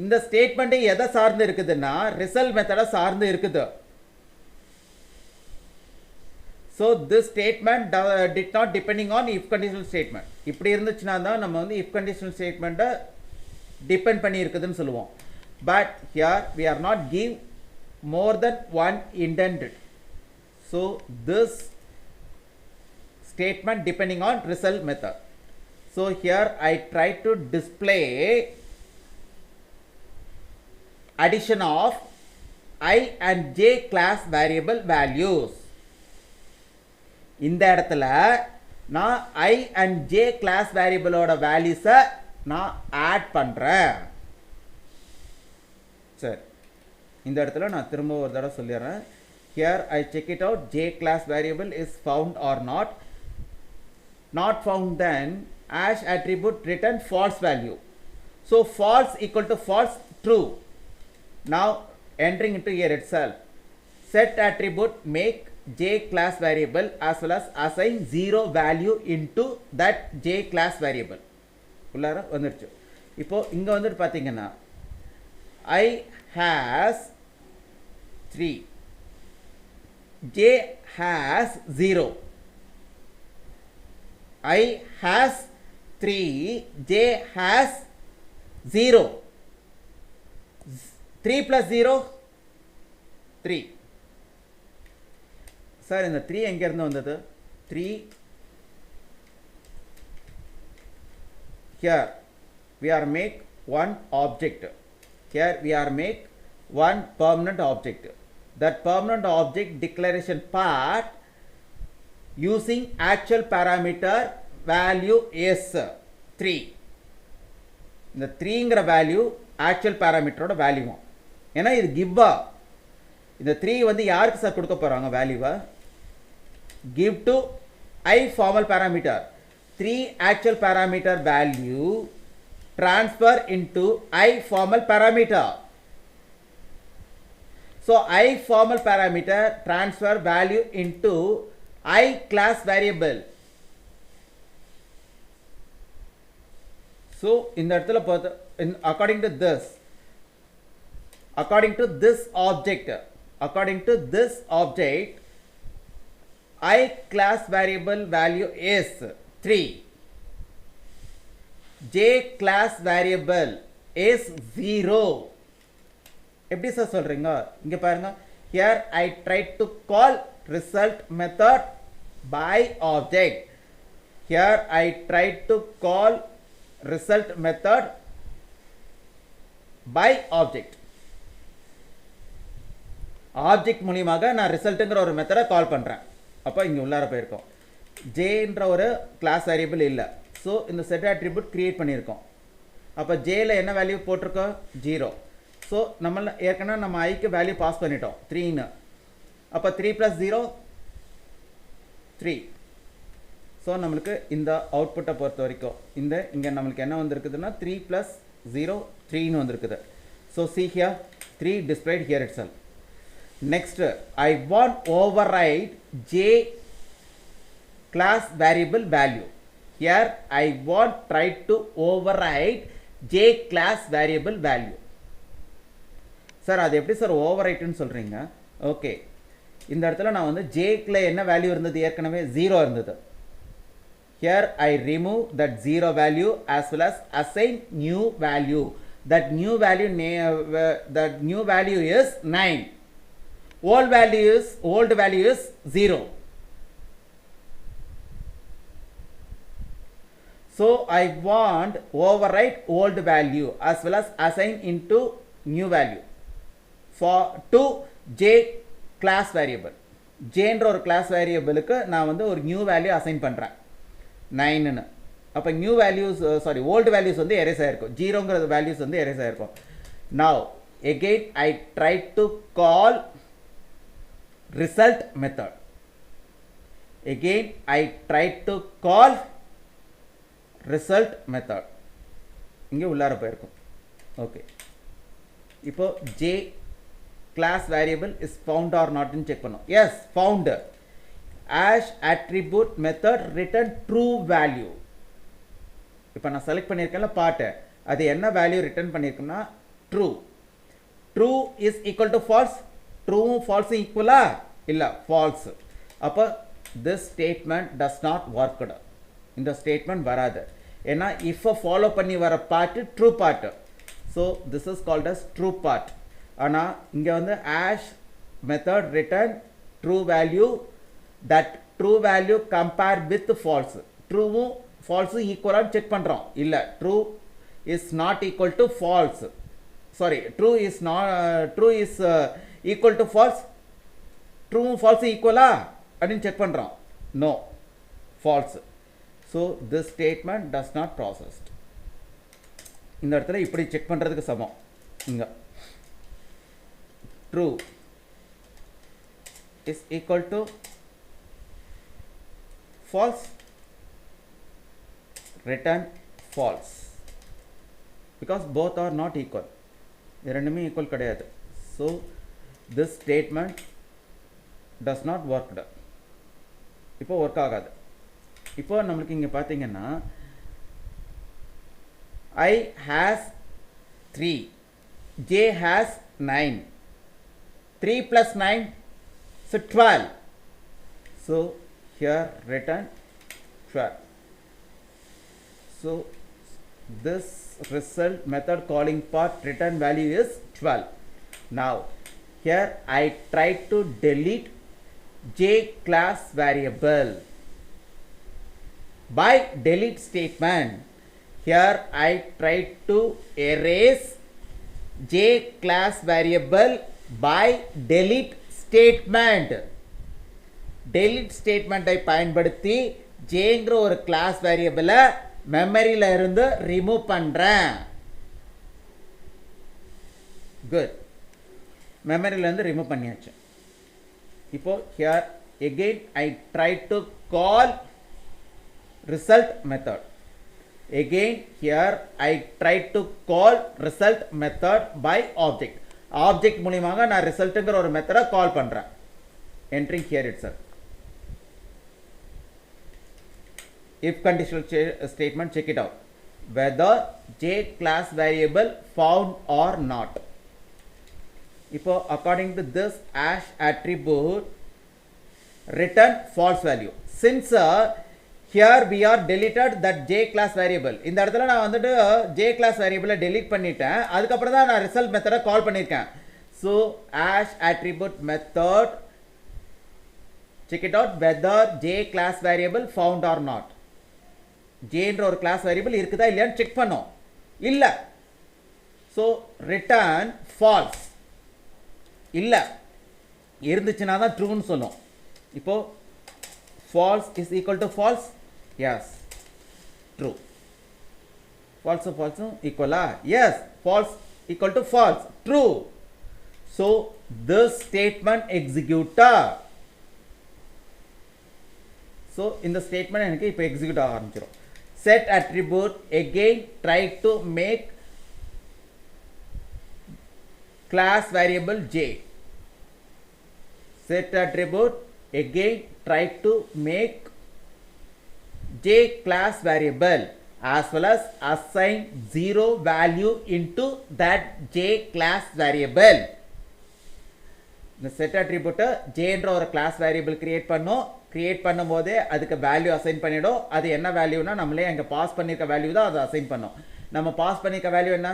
இந்த ஸ்டேட்மெண்ட் எதை சார்ந்து இருக்குதுன்னா ரிசல்ட் மெத்தடை சார்ந்து இருக்குது. So this statement did not depending on if conditional statement. இப்படி இருந்துச்சுன்னா தான் நம்ம வந்து if conditional statement depend பண்ணி இருக்குதுன்னு சொல்லுவோம். But here we are not give more than one intended. So this statement depending on result method. So here I try to display addition of I and j class variable values. இந்த இடத்துல நான் I and j class variable ஓட values நான் add பண்றேன். சரி, இந்த இடத்துல நான் திரும்ப ஒரு தடவை சொல்லிடுறேன். Here I check it out, j class variable is found or not. Not found, then as attribute return false value. So false equal to false, true. Now entering into here itself, set attribute make j class variable as well as assign 0 value into that j class variable. உள்ளார வந்துருச்சு. இப்போ இங்க வந்துட்டு பாத்தீங்கன்னா I has 3, j has 0. I has 3, j has 0. 3 plus 0 3. Sir இந்த 3 எங்க இருந்து வந்தது? 3 here we are make one object. Here we are make one permanent object. That permanent object declaration part using actual parameter value is 3. இந்த 3ங்கிற value actual பேராமீட்டரோட value. ஏன்னா இது கிவ்வா. இந்த 3 வந்து யாருக்கு சார் கொடுக்க போறாங்க வேல்யூவை? give to I formal parameter. 3 actual parameter value transfer into I formal parameter. So I formal parameter transfer value into I class variable. So in the இடத்துல பார்த்து according to this object I class variable value is 3, j class variable is 0. எப்படி sir சொல்றீங்க? இங்க பாருங்க, here I try to call result method by object. Here I try to call result method by object. Object மூலமாக நான் ரிசல்ட்ங்கிற ஒரு மெத்தடை கால் பண்றேன். அப்போ இங்க உள்ளார போயிருக்கோம். j என்ற ஒரு கிளாஸ் வேரியபிள் இல்ல. சோ இந்த செட் அட்ரிபியூட் கிரியேட் பண்ணியிருக்கோம். அப்போ j ல என்ன வேல்யூ போட்டிருக்கோம்? 0. சோ நம்ம ஏற்கனவே நம்ம i க்கு வேல்யூ பாஸ் பண்ணிட்டோம் 3 ன்னு. அப்போ 3 + 0 3. சோ நமக்கு இந்த அவுட்புட்டை பொறுத்த வரைக்கும் இந்த இங்க நமக்கு என்ன வந்திருக்குதுன்னா 3 + 0 3 ன்னு வந்திருக்குது. So see here 3 displayed here itself. Next I want override j class variable value. Here I want try to override j class variable value. Sir அது எப்படி சார் override ன்னு சொல்றீங்க? ஓகே, இந்த இடத்துல நான் வந்து j ல என்ன வேல்யூ இருந்தது? ஏற்கனவே 0 இருந்தது. Here I remove that 0 value as well as assign new value. That new value is 9. Old value is 0. So I want overwrite old value as well as assign into new value for to j class variable. j என்ற ஒரு class variableக்கு நான் வந்து ஒரு new value assign பண்றேன் 9 ன்னு. அப்ப new values old values வந்து erase ஆயிருக்கும். 0ங்கிற values வந்து erase ஆயிருக்கும். Now again I try to call result method. Again I try to call result method. இங்க உள்ளார போயிருக்கும். ஓகே, இப்போ j class variable is found or not ன்னு செக் பண்ணோம். Yes, found. As attribute method return true value. இப்போ நான் select பண்ணியிருக்கேன்ல part, அது என்ன வேல்யூ ரிட்டர்ன் பண்ணியிருக்குன்னா true. True is equal to false. True false equal illa false. அப்ப this statement does not work. இந்த statement வராது. ஏன்னா if follow பண்ணி வர part true part. So this is called as true part. ஆனா இங்க வந்து hash method return true value, that true value compare with false. True false equal ah check பண்றோம். இல்ல true is not equal to false. Sorry, true is equal to false. True false equal அப்படின்னு check பண்றோம். No, false. So this statement does not processed. இந்த இடத்துல இப்படி check பண்றதுக்கு சமம். இங்க true is equal to false, return false, because both are not equal. இரண்டுமே equal கிடையாது. So this statement does not work. இப்போ work ஆகாது. இப்போ நமக்கு இங்க பாத்தீங்கன்னா I has 3, J has 9, 3 plus 9, so 12. So here return 12. So this result method calling part return value is 12. Now here I try to delete J class variable by delete statement. Here I try to erase J class variable by delete statement. delete statement ஐ பயன்படுத்தி Jங்கிற ஒரு class variable மெமரியில இருந்து remove பண்றேன். good, மெமரியில இருந்து remove பண்ணியாச்சு. இப்போ here again I try to call result method. Again here I try to call result method by object. Object மூலமாக நான் resultங்கிற ஒரு மெத்தட கால் பண்றேன். entering here itself. if conditional statement, check it out whether J class variable found or not. இப்போ according to this hash attribute return false value. Since here we are deleted that J class variable. இந்த இடத்துல நான் வந்துட்டு J class variable delete பண்ணிட்டேன். அதுக்கு அப்புறம் தான் நான் result method கால் பண்ணிருக்கேன். So hash attribute method, check it out whether J class variable found or not. J என்ற ஒரு class variable இருக்குதா இல்லையான்னு செக் பண்ணோம். இல்ல. So return false. இல்ல. இருந்துச்சுனா தான் true ன்னு சொல்லும். இப்போ false is equal to false. Yes, true. False equal yes, false equal to false, true. So this statement execute. So in the statement எனக்கு இப்போ execute ஆக ஆரம்பிச்சிரும். Set attribute again try to make class variable J. Set attribute again try to make J class variable as well as assign 0 value into that J class variable. இந்த set attribute J என்ற ஒரு class variable create பண்ணோம். create பண்ணும்போது அதுக்கு value assign பண்ணிடும். அது என்ன வேல்யூனா நம்மளே அங்க பாஸ் பண்ணிருக்க வேல்யூ தான் அது அசைன் பண்ணோம். நம்ம பாஸ் பண்ணிருக்க வேல்யூ என்ன